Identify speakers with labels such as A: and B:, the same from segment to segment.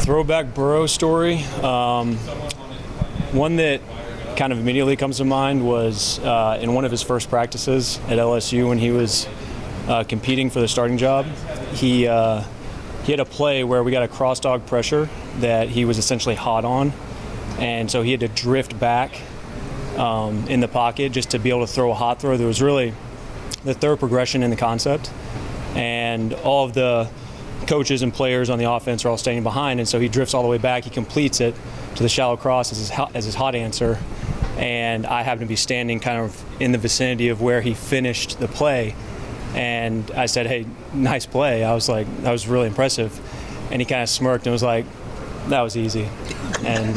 A: Throwback Burrow story. One that kind of immediately comes to mind was in one of his first practices at LSU when he was competing for the starting job. He had a play where we got a cross dog pressure that he was essentially hot on, and so he had to drift back in the pocket just to be able to throw a hot throw. There was really the third progression in the concept, and all of the coaches and players on the offense are all standing behind, and so he drifts all the way back. He completes it to the shallow cross as his hot answer, and I happen to be standing kind of in the vicinity of where he finished the play, and I said, "Hey, nice play." I was like, "That was really impressive," and he kind of smirked and was like, "That was easy," and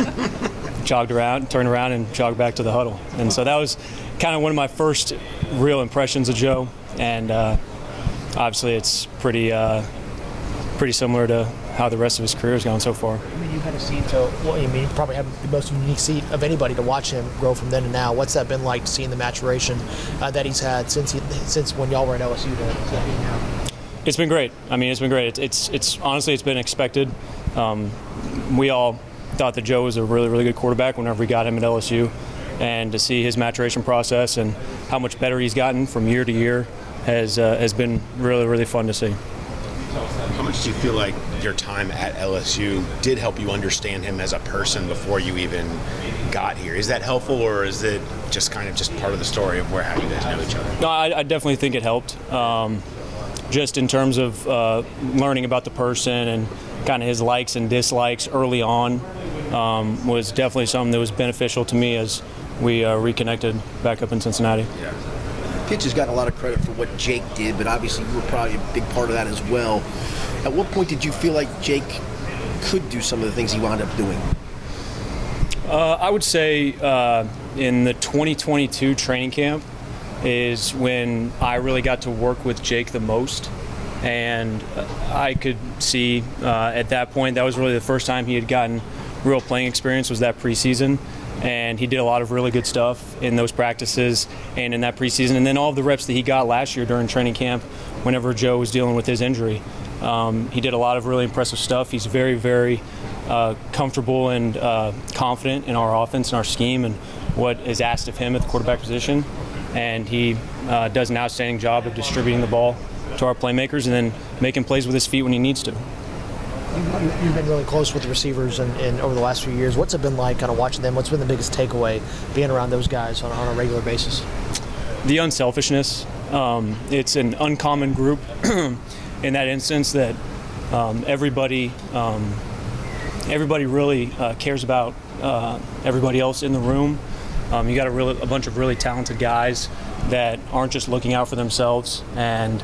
A: turned around and jogged back to the huddle. And so that was kind of one of my first real impressions of Joe, and obviously it's pretty similar to how the rest of his career has gone so far.
B: I mean, you had a seat, so you probably have the most unique seat of anybody to watch him grow from then to now. What's that been like, seeing the maturation that he's had since when y'all were at LSU to now?
A: It's been great. I mean, it's been great. It's honestly, it's been expected. We all thought that Joe was a really, really good quarterback whenever we got him at LSU, and to see his maturation process and how much better he's gotten from year to year has been really, really fun to see.
C: How much do you feel like your time at LSU did help you understand him as a person before you even got here? Is that helpful, or is it just kind of just part of the story of how you guys know each other?
A: No, I definitely think it helped. Just in terms of learning about the person and kind of his likes and dislikes early on was definitely something that was beneficial to me as we reconnected back up in Cincinnati.
C: Yeah.
D: Pitch has gotten a lot of credit for what Jake did, but obviously you were probably a big part of that as well. At what point did you feel like Jake could do some of the things he wound up doing?
A: I would say in the 2022 training camp is when I really got to work with Jake the most. And I could see at that point, that was really the first time he had gotten real playing experience, was that preseason. And he did a lot of really good stuff in those practices and in that preseason. And then all of the reps that he got last year during training camp whenever Joe was dealing with his injury. He did a lot of really impressive stuff. He's very, very comfortable and confident in our offense and our scheme and what is asked of him at the quarterback position. And he does an outstanding job of distributing the ball to our playmakers and then making plays with his feet when he needs to.
B: You've been really close with the receivers and over the last few years. What's it been like kind of watching them? What's been the biggest takeaway being around those guys on a regular basis?
A: The unselfishness. It's an uncommon group in that instance that everybody really cares about everybody else in the room. You got a bunch of really talented guys that aren't just looking out for themselves, and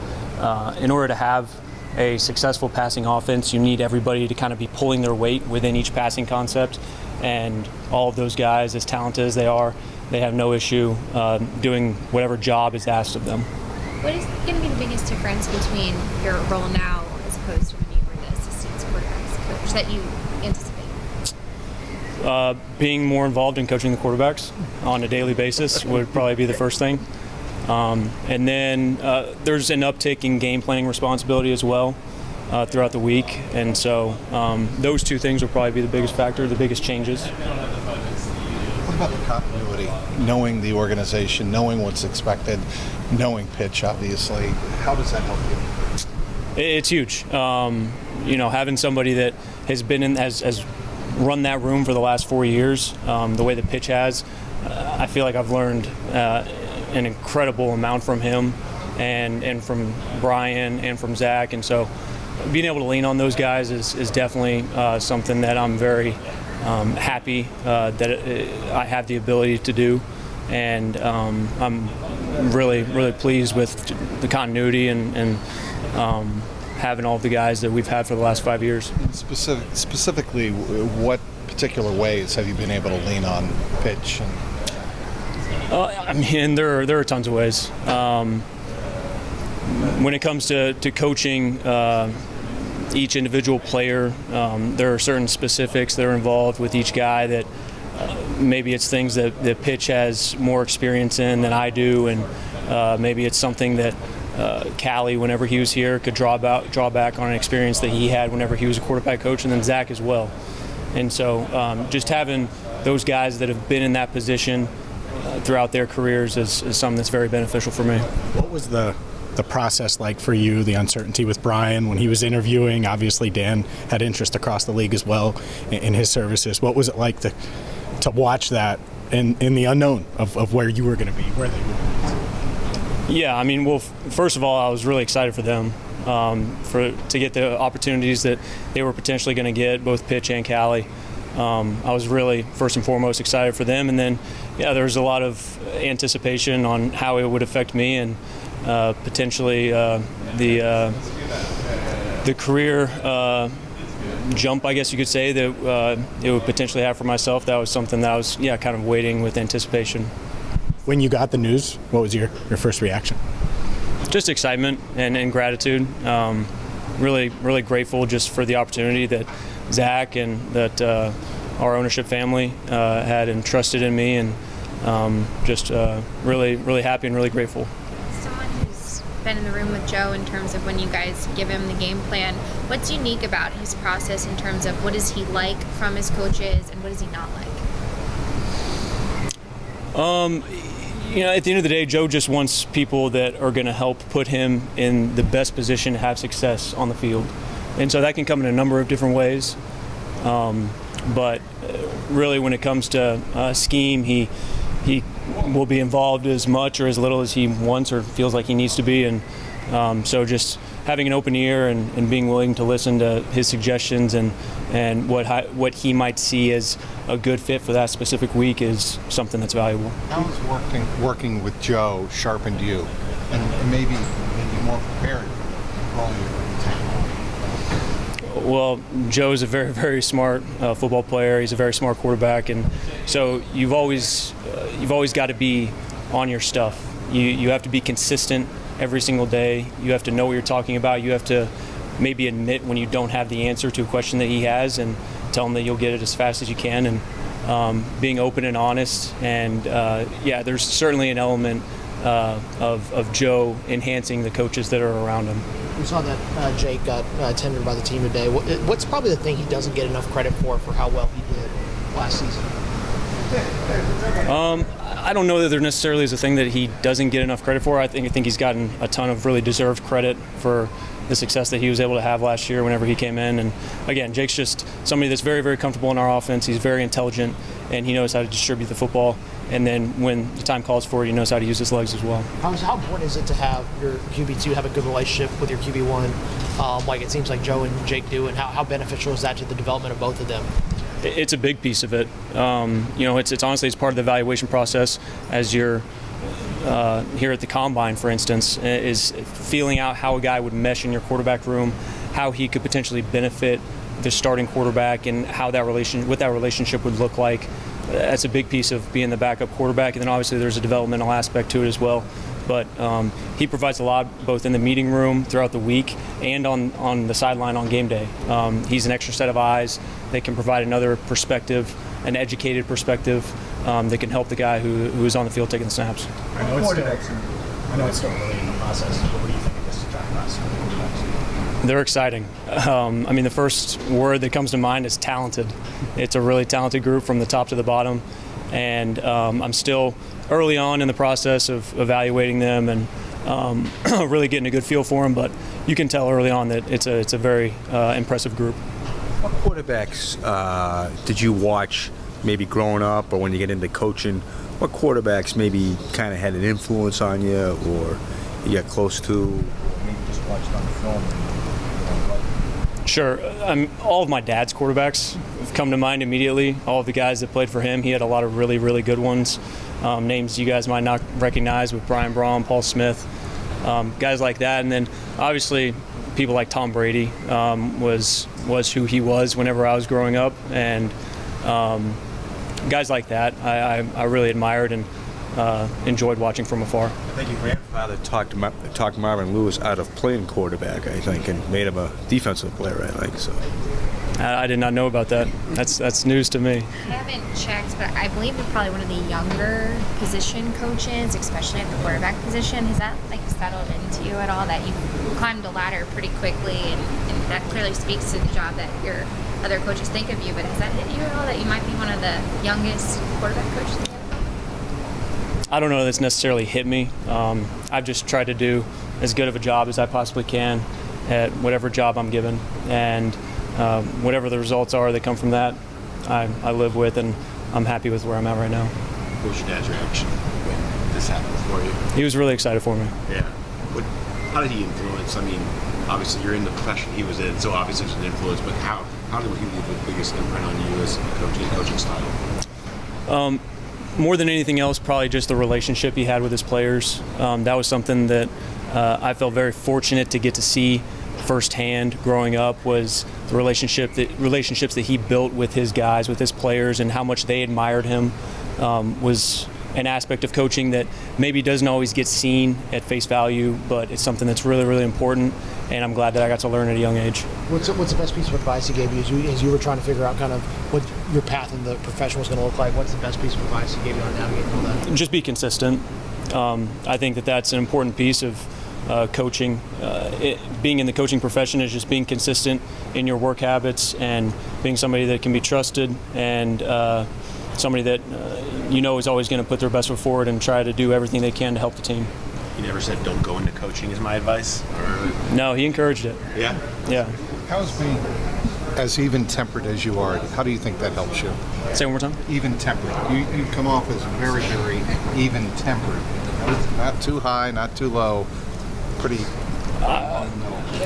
A: in order to have a successful passing offense, you need everybody to kind of be pulling their weight within each passing concept, and all of those guys, as talented as they are, they have no issue doing whatever job is asked of them.
E: What is going to be the biggest difference between your role now as opposed to when you were the assistant quarterbacks coach that you anticipate?
A: Being more involved in coaching the quarterbacks on a daily basis would probably be the first thing. And then there's an uptick in game planning responsibility as well throughout the week. And so those two things will probably be the biggest factor, the biggest changes.
F: What about the continuity? Knowing the organization, knowing what's expected, knowing pitch, obviously. How does that help you?
A: It's huge. Having somebody that has been has run that room for the last 4 years, the way the pitch has, I feel like I've learned an incredible amount from him and from Brian and from Zach. And so being able to lean on those guys is definitely something that I'm very happy that I have the ability to do. And I'm really, really pleased with the continuity and having all of the guys that we've had for the last 5 years.
F: Specifically, what particular ways have you been able to lean on pitch?
A: There are tons of ways. When it comes to coaching each individual player, there are certain specifics that are involved with each guy that maybe it's things that the pitch has more experience in than I do, and maybe it's something that Callie, whenever he was here, could draw back on an experience that he had whenever he was a quarterback coach, and then Zac as well. And so just having those guys that have been in that position throughout their careers is something that's very beneficial for me.
G: What was the process like for you, the uncertainty with Brian when he was interviewing? Obviously, Dan had interest across the league as well in his services. What was it like to watch that in the unknown of where you were going to be, where they were going to be?
A: Yeah, I mean, well, first of all, I was really excited for them to get the opportunities that they were potentially going to get, both Pitch and Callie. I was really, first and foremost, excited for them. And then, yeah, there was a lot of anticipation on how it would affect me and potentially the career jump, I guess you could say, that it would potentially have for myself. That was something that I was, kind of waiting with anticipation.
G: When you got the news, what was your first reaction?
A: Just excitement and gratitude. Really, really grateful just for the opportunity that Zac and that our ownership family had entrusted in me, and just really, really happy and really grateful.
E: Someone who's been in the room with Joe in terms of when you guys give him the game plan, what's unique about his process in terms of what is he like from his coaches and what is he not like?
A: At the end of the day, Joe just wants people that are going to help put him in the best position to have success on the field. And so that can come in a number of different ways. But really, when it comes to scheme, he will be involved as much or as little as he wants or feels like he needs to be. And so just having an open ear and being willing to listen to his suggestions and what he might see as a good fit for that specific week is something that's valuable.
F: How has working with Joe sharpened you and maybe more prepared for all your
A: Well, Joe's a very, very smart football player. He's a very smart quarterback, and so you've always got to be on your stuff. You have to be consistent every single day. You have to know what you're talking about. You have to maybe admit when you don't have the answer to a question that he has, and tell him that you'll get it as fast as you can. And being open and honest. And there's certainly an element of Joe enhancing the coaches that are around him.
B: We saw that Jake got tendered by the team today. What's probably the thing he doesn't get enough credit for how well he did last season?
A: I don't know that there necessarily is a thing that he doesn't get enough credit for. I think he's gotten a ton of really deserved credit for the success that he was able to have last year whenever he came in. And again, Jake's just somebody that's very, very comfortable in our offense. He's very intelligent, and he knows how to distribute the football. And then when the time calls for it, he knows how to use his legs as well.
B: How important is it to have your QB2 have a good relationship with your QB1, like it seems like Joe and Jake do, and how beneficial is that to the development of both of them?
A: It's a big piece of it. It's honestly it's part of the evaluation process as you're here at the combine, for instance, is feeling out how a guy would mesh in your quarterback room, how he could potentially benefit the starting quarterback, and what that relationship would look like. That's a big piece of being the backup quarterback, and then obviously there's a developmental aspect to it as well. But he provides a lot both in the meeting room throughout the week and on the sideline on game day. He's an extra set of eyes that can provide another perspective, an educated perspective that can help the guy who is on the field taking the snaps.
G: I know it's still early in the process, but what do you think of this draft class?
A: They're exciting. The first word that comes to mind is talented. It's a really talented group from the top to the bottom, and I'm still early on in the process of evaluating them and really getting a good feel for them, but you can tell early on that it's a very impressive group.
H: What quarterbacks did you watch maybe growing up or when you get into coaching? What quarterbacks maybe kind of had an influence on you or you got close to, or maybe just watched on film?
A: Sure. All of my dad's quarterbacks come to mind immediately. All of the guys that played for him, he had a lot of really, really good ones. Names you guys might not recognize with Brian Braun, Paul Smith, guys like that. And then obviously people like Tom Brady was who he was whenever I was growing up. And guys like that I really admired and enjoyed watching from afar.
H: I think your grandfather talked Marvin Lewis out of playing quarterback, I think, and made him a defensive player, I think. So.
A: I did not know about that. That's news to me.
E: I haven't checked, but I believe you're probably one of the younger position coaches, especially at the quarterback position. Has that settled into you at all, that you climbed the ladder pretty quickly, and that clearly speaks to the job that your other coaches think of you, but has that hit you at all, that you might be one of the youngest quarterback coaches in the NFL?
A: I don't know that it's necessarily hit me. I've just tried to do as good of a job as I possibly can at whatever job I'm given, and whatever the results are that come from that, I live with, and I'm happy with where I'm at right now.
C: What was your dad's reaction when this happened for you?
A: He was really excited for me.
C: Yeah. How did he influence? I mean, obviously you're in the profession he was in, so obviously there's an influence, but how did he leave the biggest imprint on you as a coach, his coaching style?
A: More than anything else, probably just the relationship he had with his players. That was something that I felt very fortunate to get to see firsthand growing up, was the relationships that he built with his guys, with his players, and how much they admired him. Was an aspect of coaching that maybe doesn't always get seen at face value, but it's something that's really, really important, and I'm glad that I got to learn at a young age.
B: What's the best piece of advice he gave you as you were trying to figure out kind of what your path in the profession was going to look like? What's the best piece of advice he gave you on navigating all that?
A: Just be consistent. I think that that's an important piece of coaching. Being in the coaching profession is just being consistent in your work habits and being somebody that can be trusted, and somebody that is always going to put their best foot forward and try to do everything they can to help the team.
C: He never said, "Don't go into coaching," is my advice? Or...
A: No, he encouraged it.
C: Yeah?
A: Yeah.
F: How's being as even-tempered as you are, how do you think that helps you?
A: Say one more time.
F: Even-tempered. You come off as very, very even-tempered. Not too high, not too low. Pretty...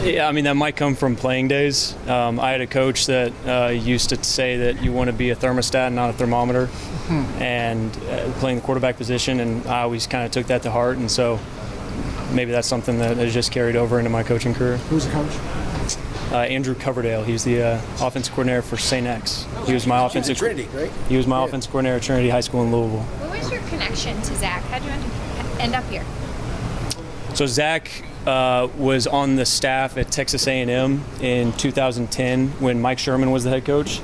A: Yeah, I mean, that might come from playing days. I had a coach that used to say that you want to be a thermostat, not a thermometer, and playing the quarterback position, and I always kind of took that to heart, and so maybe that's something that has just carried over into my coaching career.
B: Who's the coach?
A: Andrew Coverdale. He's the offensive coordinator for St. X. He was my offensive
D: Trinity, right?
A: He was my offensive coordinator at Trinity High School in Louisville.
E: What was your connection to Zac? How did you end up here?
A: So Zac was on the staff at Texas A&M in 2010 when Mike Sherman was the head coach,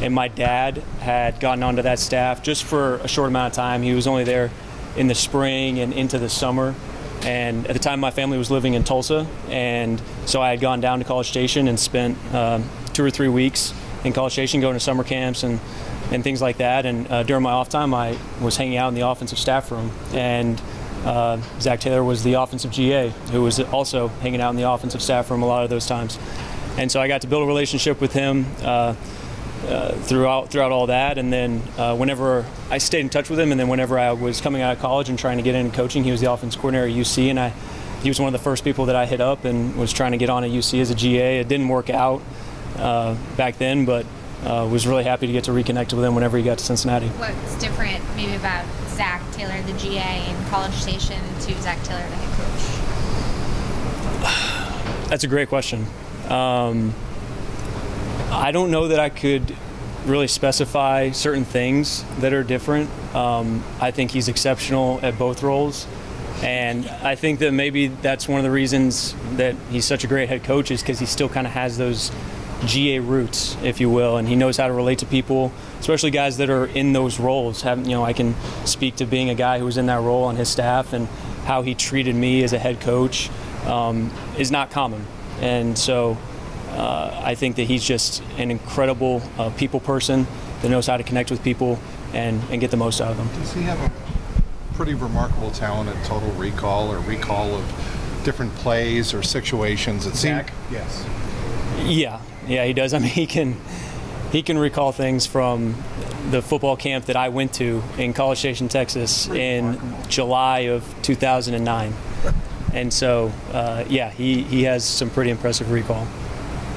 A: and my dad had gotten onto that staff just for a short amount of time. He was only there in the spring and into the summer, and at the time my family was living in Tulsa, and so I had gone down to College Station and spent 2 or 3 weeks in College Station going to summer camps and things like that, and during my off time I was hanging out in the offensive staff room, and Zac Taylor was the offensive GA, who was also hanging out in the offensive staff room a lot of those times. And so I got to build a relationship with him throughout all that. And then whenever I stayed in touch with him, and then whenever I was coming out of college and trying to get into coaching, he was the offensive coordinator at UC, and he was one of the first people that I hit up and was trying to get on at UC as a GA. It didn't work out back then, but was really happy to get to reconnect with him whenever he got to Cincinnati.
E: What's different maybe about Zac Taylor, the GA, in College Station, to Zac Taylor, the head coach?
A: That's a great question. I don't know that I could really specify certain things that are different. I think he's exceptional at both roles. And I think that maybe that's one of the reasons that he's such a great head coach, is because he still kind of has those GA roots, if you will, and he knows how to relate to people, especially guys that are in those roles. I can speak to being a guy who was in that role on his staff, and how he treated me as a head coach is not common. And so I think that he's just an incredible people person that knows how to connect with people and get the most out of them.
F: Does he have a pretty remarkable talent at total recall or recall of different plays or situations? It seems. Yes.
A: Yeah, he does. I mean, he can recall things from the football camp that I went to in College Station, Texas in July of 2009. And so, he has some pretty impressive recall.